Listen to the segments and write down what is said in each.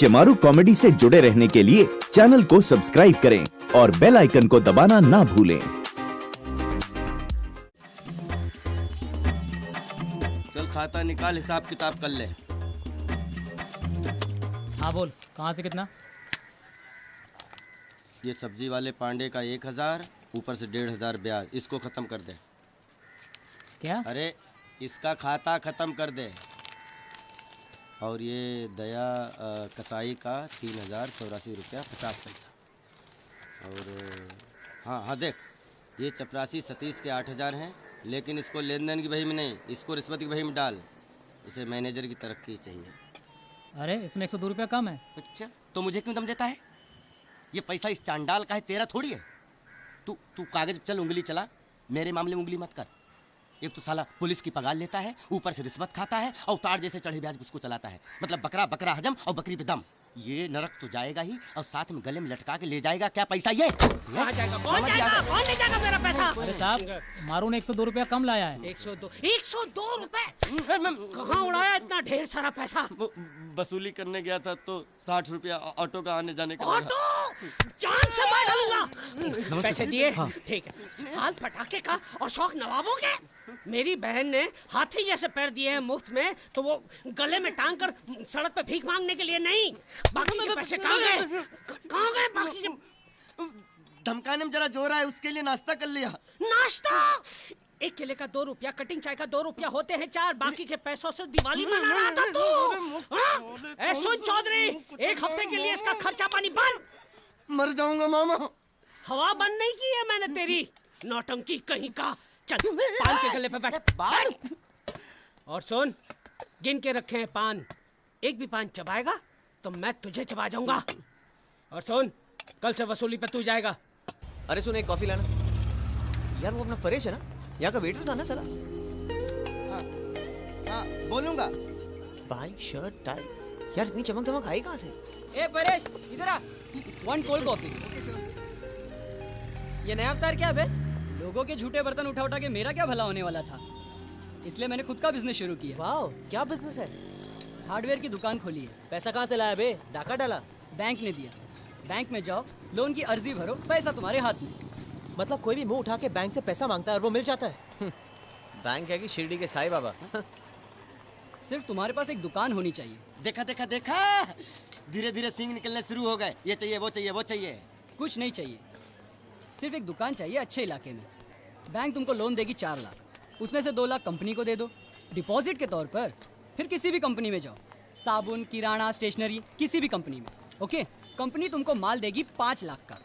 Shemaroo comedy से जुड़े रहने के लिए चैनल को सब्सक्राइब करें और बेल आइकन को दबाना ना भूलें। चल खाता निकाल, हिसाब किताब कर ले। हाँ बोल, कहाँ से कितना? ये सब्जी वाले पांडे का 1000, ऊपर से 1500 ब्याज। इसको खत्म कर दे। क्या? अरे इसका खाता खत्म कर दे। और ये दया कसाई का 3084 रुपया 50 पैसा। और हाँ हाँ देख, ये चपरासी सतीश के 8000 हैं, लेकिन इसको लेन देन की बही में नहीं, इसको रिश्वत की बही में डाल। इसे मैनेजर की तरक्की चाहिए। अरे इसमें 102 रुपया कम है। अच्छा तो मुझे क्यों दम देता है? ये पैसा इस चांडाल का है, तेरा थोड़ी है। तू कागज चल, उंगली चला, मेरे मामले में उंगली मत कर। एक तो साला पुलिस की पगार लेता है, ऊपर से रिश्वत खाता है और तार जैसे चढ़े ब्याज उसको चलाता है। मतलब बकरा बकरा हजम और बकरी पे दम। ये नरक तो जाएगा ही और साथ में गले में लटका के ले जाएगा क्या पैसा? ये कहाँ जाएगा? कौन जाएगा? कौन ले जाएगा मेरा पैसा? अरे साहब, मारू ने 102 रुपया कम लाया है। 102 रुपए? कहाँ उड़ाया इतना ढेर सारा पैसा? वसूली करने गया था तो 60 रुपया ऑटो का आने जाने का। ऑटो जान से मार डालूंगा। पैसे दिए? ठीक है। हाल पटाखे का और शौक नवाबों के। मेरी बहन ने हाथी जैसे पैर दिए हैं मुफ्त में, तो वो गले में टांग कर सड़क पे भीख मांगने के लिए नहीं। बाकी के पैसे कहाँ गए? कहाँ गए बाकी के? धमकाने में जरा जोर है, उसके लिए नाश्ता कर लिया। नाश्ता? एक केले का 2 रुपया, कटिंग चाय का 2 रुपया होते हैं 4। बाकी के पैसों से दिवाली मना रहा था तू। ए सुन चौधरी, एक हफ्ते के लिए इसका खर्चा पानी बंद। मर जाऊंगा मामा। हवा बंद नहीं की है मैंने तेरी, नौटंकी कहीं का। चल पान के गले पे बैठ। और सुन, गिन के रखे हैं पान, एक भी पान चबाएगा तो मैं तुझे चबा जाऊंगा। और सुन, कल से वसूली पे तू जाएगा। अरे सुन, एक कॉफी लाना यार। वो अपना परेश है ना, यहाँ का वेटर था ना साला। हाँ बोलूंगा। बाइक शर्ट टाई यार, इतनी चमक दमक आई कहाँ से? ए परेश, इधर आ। 1 कोल्ड कॉफी। ये नया अवतार क्या बे? लोगों के झूठे बर्तन उठा उठा के मेरा क्या भला होने वाला था, इसलिए मैंने खुद का बिजनेस शुरू किया। वाह, क्या बिजनेस है? हार्डवेयर की दुकान खोली है। पैसा कहाँ से लाया बे? डाका डाला? बैंक ने दिया। बैंक में जाओ, लोन की अर्जी भरो, पैसा तुम्हारे हाथ में। मतलब कोई भी मुंह उठा के बैंक से पैसा मांगता है और वो मिल जाता है? बैंक है कि शिरडी के साईं बाबा? सिर्फ तुम्हारे पास एक दुकान होनी चाहिए। देखा देखा देखा, धीरे धीरे सींग निकलने शुरू हो गए। ये चाहिए, वो चाहिए, वो चाहिए। कुछ नहीं चाहिए, सिर्फ एक दुकान चाहिए अच्छे इलाके में। बैंक तुमको लोन देगी 4 लाख, उसमें से 2 लाख कंपनी को दे दो डिपॉजिट के तौर पर। फिर किसी भी कंपनी में जाओ, साबुन, किराना, स्टेशनरी, किसी भी कंपनी में। ओके, कंपनी तुमको माल देगी 5 लाख का।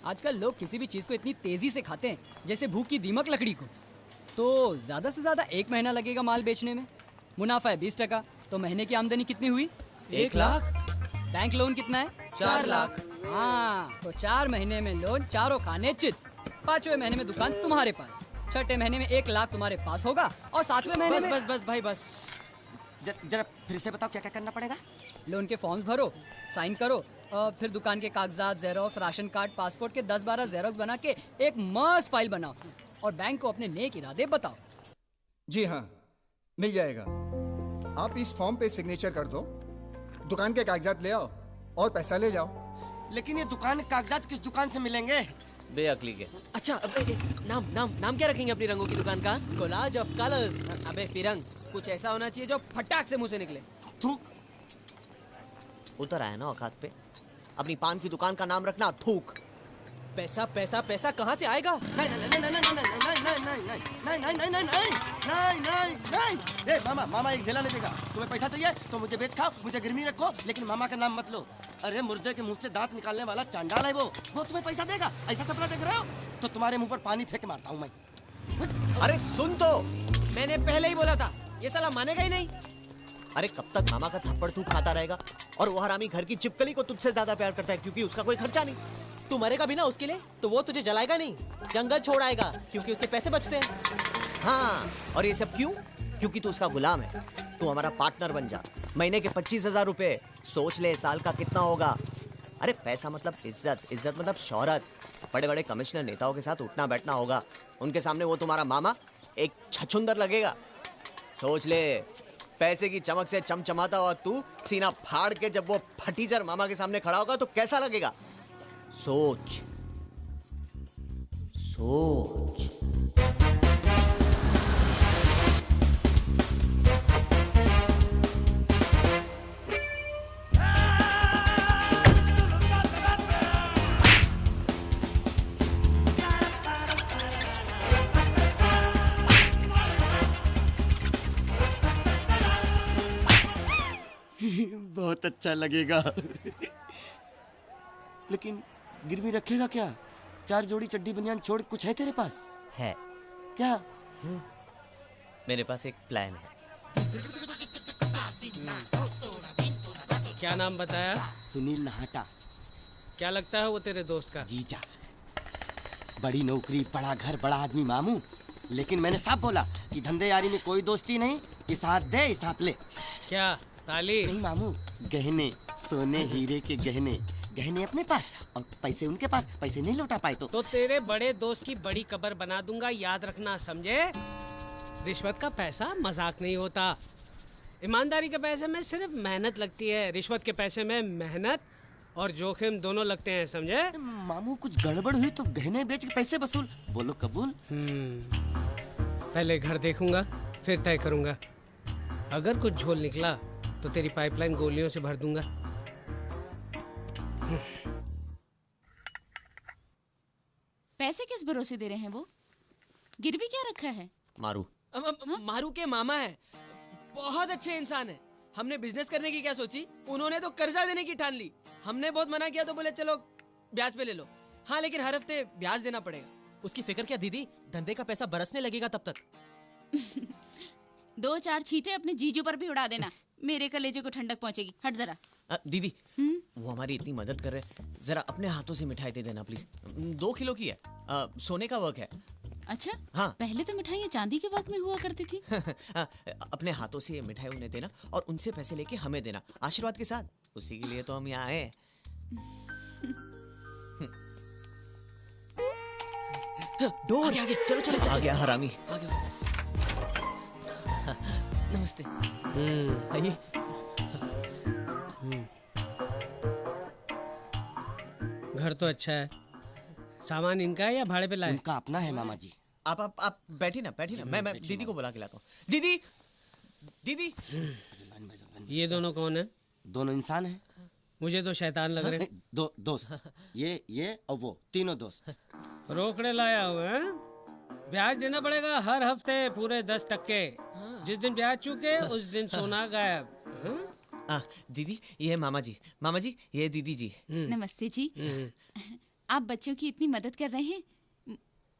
आजकल लोग किसी भी चीज़ को इतनी तेज़ी से खाते हैं जैसे भूख की दीमक लकड़ी को। तो ज़्यादा से ज़्यादा 1 महीना लगेगा माल बेचने में। मुनाफा है 20%, तो महीने की आमदनी कितनी हुई? 1 लाख। बैंक लोन कितना है? 4 लाख। हाँ, तो 4 महीने में लोन, चारों खाने चित। 5वें महीने में दुकान तुम्हारे पास, 6ठे महीने में 1 लाख तुम्हारे पास होगा और 7वें महीने में बस भाई बस। जरा फिर से बताओ क्या क्या करना पड़ेगा? लोन के फॉर्म्स भरो, साइन करो, और फिर दुकान के कागजात, जेरोक्स, राशन कार्ड, पासपोर्ट के 10-12 जेरोक्स बना के एक मस्त फाइल बनाओ और बैंक को अपने नेक इरादे बताओ। जी हाँ, मिल जाएगा। आप इस फॉर्म पे सिग्नेचर कर दो, दुकान के कागजात ले आओ और पैसा ले जाओ। लेकिन ये दुकान के कागजात किस दुकान से मिलेंगे? बेअक्ली के। अच्छा, नाम क्या रखेंगे अपनी रंगों की दुकान का? Collage of colours. अबे फिरंग, कुछ ऐसा होना चाहिए जो फटाक से मुंह से निकले। थूक। उतर आया ना औकात पे। अपनी पान की दुकान का नाम रखना थूक। पैसा पैसा पैसा कहाँ से आएगा? नहीं नहीं नहीं नहीं नहीं नहीं नहीं नहीं नहीं नहीं नहीं नहीं। मामा एक ढेला नहीं देगा। तुम्हें पैसा चाहिए तो मुझे बेच खाओ, मुझे गिरवी रखो, लेकिन मामा का नाम मत लो। अरे मुर्दे के मुंह से दांत निकालने वाला चांडाल है वो तुम्हें पैसा देगा? ऐसा सपना देख रहे हो तो तुम्हारे मुंह पर पानी फेंक मारता हूँ मैं। अरे सुन तो, मैंने पहले ही बोला था, ये साला मानेगा ही नहीं। अरे कब तक मामा का थप्पड़ थूक खाता रहेगा? और वो हरामी घर की चिपकली को तुझसे ज्यादा प्यार करता है क्योंकि उसका कोई खर्चा नहीं। तू मरेगा भी ना उसके लिए तो वो तुझे जलाएगा नहीं, जंगल छोड़ आएगा क्योंकि उसके पैसे बचते हैं। हाँ, और ये सब क्यों? क्योंकि तू उसका गुलाम है। तू हमारा पार्टनर बन जा। महीने के 25,000 रुपए, सोच ले साल का कितना होगा। अरे पैसा मतलब इज्जत, इज्जत मतलब शोहरत। बड़े बड़े कमिश्नर नेताओं के साथ उठना बैठना होगा, उनके सामने वो तुम्हारा मामा एक छछुंदर लगेगा। सोच ले, पैसे की चमक से चमचमाता हुआ तू सीना फाड़ के जब वो फटीचर मामा के सामने खड़ा होगा तो कैसा लगेगा? सोच सोच। बहुत अच्छा लगेगा। लेकिन गिरवी रखेगा क्या? 4 जोड़ी चड्डी बनियान छोड़ कुछ है तेरे पास? है क्या? मेरे पास एक प्लान है। क्या नाम बताया? सुनील नहाटा। क्या लगता है वो तेरे दोस्त का? जीजा। बड़ी नौकरी, बड़ा घर, बड़ा आदमी मामू। लेकिन मैंने साफ बोला कि धंधे यारी में कोई दोस्ती नहीं। इस हाथ दे, इस हाथ ले। क्या ताली? नहीं मामू, गहने, सोने हीरे के गहने। गहने अपने पास और पैसे उनके पास। पैसे नहीं लौटा पाए तो तेरे बड़े दोस्त की बड़ी कब्र बना दूंगा, याद रखना, समझे? रिश्वत का पैसा मजाक नहीं होता। ईमानदारी के पैसे में सिर्फ मेहनत लगती है, रिश्वत के पैसे में मेहनत और जोखिम दोनों लगते हैं, समझे? मामू कुछ गड़बड़ हुई तो गहने बेच के पैसे वसूल। बोलो कबूल? पहले घर देखूंगा फिर तय करूंगा। अगर कुछ झोल निकला तो तेरी पाइपलाइन गोलियों से भर दूंगा। पैसे किस भरोसे दे रहे हैं वो? गिरवी क्या रखा है? मारू। मारू के मामा है, बहुत अच्छे इंसान है। हमने बिजनेस करने की क्या सोची, उन्होंने तो कर्जा देने की ठान ली। हमने बहुत मना किया तो बोले चलो ब्याज पे ले लो। हाँ लेकिन हर हफ्ते ब्याज देना पड़ेगा। उसकी फिक्र क्या दीदी, धंधे का पैसा बरसने लगेगा तब तक। 2-4 छींटे अपने जीजू पर भी उड़ा देना, मेरे कलेजे को ठंडक पहुंचेगी। हट जरा। दीदी वो हमारी इतनी मदद कर रहे, जरा अपने हाथों से मिठाई दे देना प्लीज। 2 किलो की है, सोने का वर्क है। अच्छा हाँ। पहले तो मिठाइयाँ चांदी के वर्क में हुआ करती थी। अपने हाथों से मिठाई उन्हें देना और उनसे पैसे लेके हमें देना, आशीर्वाद के साथ। उसी के लिए तो हम यहाँ आए। आगे आगे चलो चलो आ गया हरामी। नमस्ते। आइए। घर तो अच्छा है। सामान इनका है या भाड़े पे लाए? उनका अपना है मामा जी। आप बैठी ना, बैठी ना। मैं दीदी को बुला के लाता हूँ। दीदी दीदी। ये दोनों कौन है? दोनों इंसान हैं। मुझे तो शैतान लग रहे। दोस्त। ये और वो तीनों दोस्त। रोकड़े लाया हुआ है? ब्याज देना पड़ेगा हर हफ्ते पूरे 10%। जिस दिन ब्याज चूके उस दिन सोना गायब। दीदी ये है मामा जी। मामा जी ये दीदी जी। नमस्ते जी। आप बच्चों की इतनी मदद कर रहे हैं,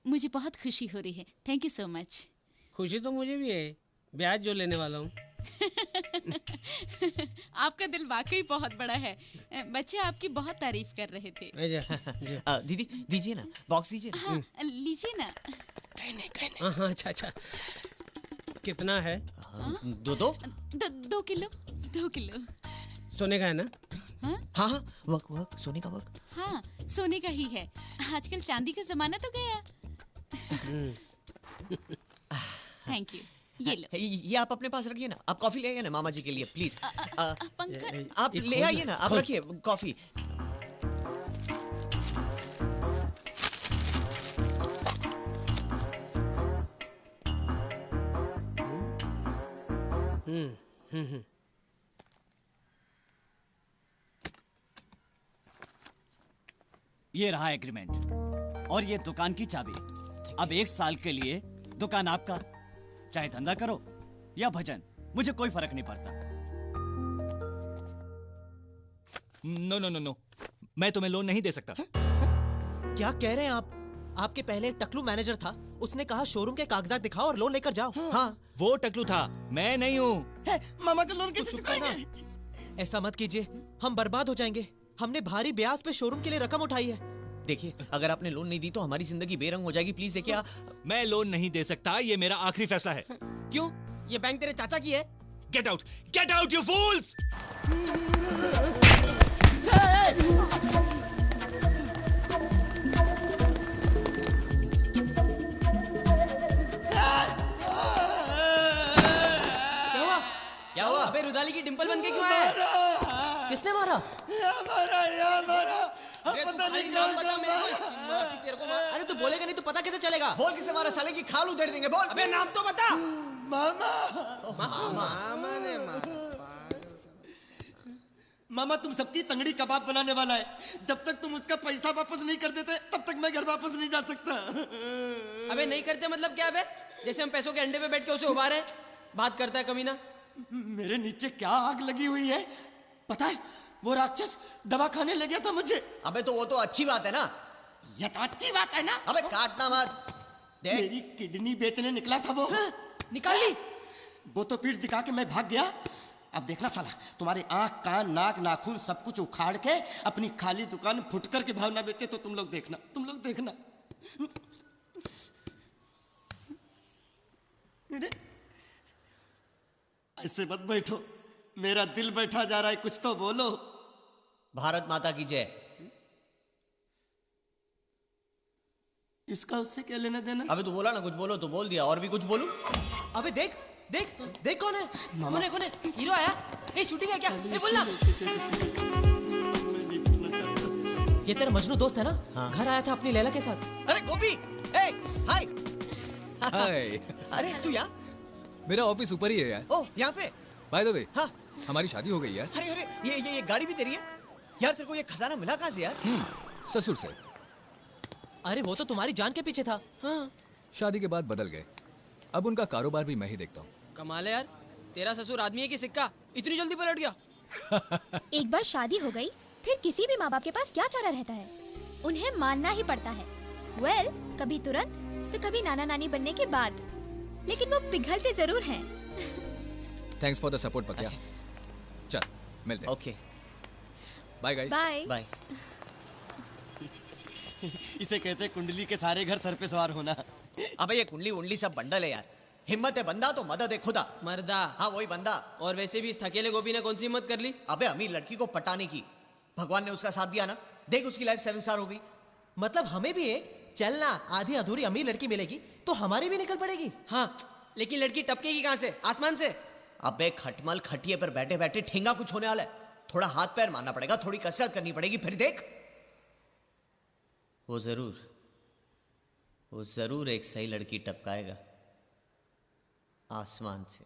मुझे बहुत खुशी हो रही है। Thank you so much. खुशी तो मुझे भी है, ब्याज जो लेने वाला हूँ। आपका दिल वाकई बहुत बड़ा है। बच्चे आपकी बहुत तारीफ कर रहे थे। दीदी दीजिए ना, बॉक्स दीजिए ना। हाँ, लीजिए ना। हाँ अच्छा। कितना है? 2 किलो। 2 किलो सोने का है ना? हाँ वर्क सोने का वर्क। हाँ सोने का ही है, आजकल चांदी का जमाना तो गया। Thank you. ये लो। ये आप अपने पास रखिए ना। आप कॉफी ले आइए ना मामा जी के लिए प्लीज। पंकज आप ले आइए ना, आप रखिए कॉफी। ये रहा एग्रीमेंट और ये दुकान की चाबी। अब 1 साल के लिए दुकान आपका, चाहे धंधा करो या भजन, मुझे कोई फर्क नहीं पड़ता। नो, मैं तुम्हें लोन नहीं दे सकता। क्या कह रहे हैं आप? आपके पहले एक टकलू मैनेजर था, उसने कहा शोरूम के कागजात दिखाओ और लोन लेकर जाओ। हाँ वो टकलू था, मैं नहीं हूँ। मामा का लोन कैसे चुकाएंगे? ऐसा मत कीजिए, हम बर्बाद हो जाएंगे। हमने भारी ब्याज पे शोरूम के लिए रकम उठाई है। देखिए अगर आपने लोन नहीं दी तो हमारी जिंदगी बेरंग हो जाएगी। प्लीज देखिए। मैं लोन नहीं दे सकता, ये मेरा आखिरी फैसला है। क्यों? ये बैंक तेरे चाचा की है। गेट आउट यू फूल्स। क्या हुआ? अबे रुदाली की डिंपल बन के क्यों आया? किसने मारा? पता नहीं तेरे को मार। अरे तू बोलेगा नहीं तो पता कैसे चलेगा? बोल किसे मारा, साले की खाल उधेड़ देंगे, बोल। अबे नाम तो बता। मामा तुम सबकी तंगड़ी कबाब बनाने वाला है। जब तक तुम उसका पैसा वापस नहीं कर देते तब तक मैं घर वापस नहीं जा सकता। अबे नहीं करते मतलब क्या? अबे जैसे हम पैसों के अंडे पे बैठ के उसे उबारे, बात करता है कमीना। मेरे नीचे क्या आग लगी हुई है पता है? वो राक्षस दवा खाने ले गया था मुझे। अबे तो वो तो अच्छी बात है ना। ये तो अच्छी बात है ना। अबे काटना मत। मेरी किडनी बेचने निकला था वो। निकाल ली। वो तो पीठ दिखा के मैं भाग गया। अब देखना साला, तुम्हारे आंख कान नाक नाखून सब कुछ उखाड़ के अपनी खाली दुकान फुटकर के भाव ना बेचे तो तुम लोग देखना, तुम लोग देखना। ऐसे मत बैठो, मेरा दिल बैठा जा रहा है, कुछ तो बोलो। भारत माता की जय। इसका उससे क्या लेना देना? अबे तू बोला ना कुछ बोलो, तो बोल दिया। और भी कुछ बोलूं? अबे देख देख देख कौन है? कौन है? हीरो आया। ए शूटिंग है क्या? ए बोल ना। ये तेरा मजनू दोस्त है ना? हाँ। घर आया था अपनी लैला के साथ। अरे गोपी, ए हाय। हाय। अरे तू यहाँ? मेरा ऑफिस ऊपर ही है यार। ओह यहाँ पे? बाय द वे, हाँ हमारी शादी हो गई यार। अरे अरे ये गाड़ी भी तेरी है यार? तेरे को ये खजाना मिला कहाँ से यार? ससुर से। अरे वो तो तुम्हारी जान के पीछे था। हाँ। शादी के बाद बदल गए, अब उनका कारोबार भी मैं ही देखता हूँ। कमाल है यार, तेरा ससुर आदमी है कि सिक्का? इतनी जल्दी पलट गया। एक बार शादी हो गई फिर किसी भी माँ बाप के पास क्या चारा रहता है, उन्हें मानना ही पड़ता है। वेल, कभी तुरंत तो कभी नाना नानी बनने के बाद, लेकिन वो पिघलते जरूर हैं। थैंक्स फॉर द सपोर्ट पकिया। चल मिलते हैं। Okay bye guys. Bye. Bye. इसे कहते कुंडली के सारे घर सर पे सवार होना। अबे ये कुंडली उंडली सब बंडल है यार। हिम्मत है बंदा तो मदद है खुदा। मर्दा। हाँ वही बंदा। और वैसे भी इस थकेले गोपी ने कौन सी हिम्मत कर ली? अबे अमीर लड़की को पटाने की भगवान ने उसका साथ दिया ना। देख उसकी लाइफ 7 स्टार हो गई। मतलब हमें भी एक चलना आधी अधूरी अमीर लड़की मिलेगी तो हमारी भी निकल पड़ेगी। हाँ, लेकिन लड़की टपकेगी कहाँ से? आसमान से? अबे खटमल खटिए पर बैठे बैठे ठेंगा कुछ होने वाला है। थोड़ा हाथ पैर मारना पड़ेगा, थोड़ी कसरत करनी पड़ेगी, फिर देख वो जरूर एक सही लड़की टपकाएगा आसमान से।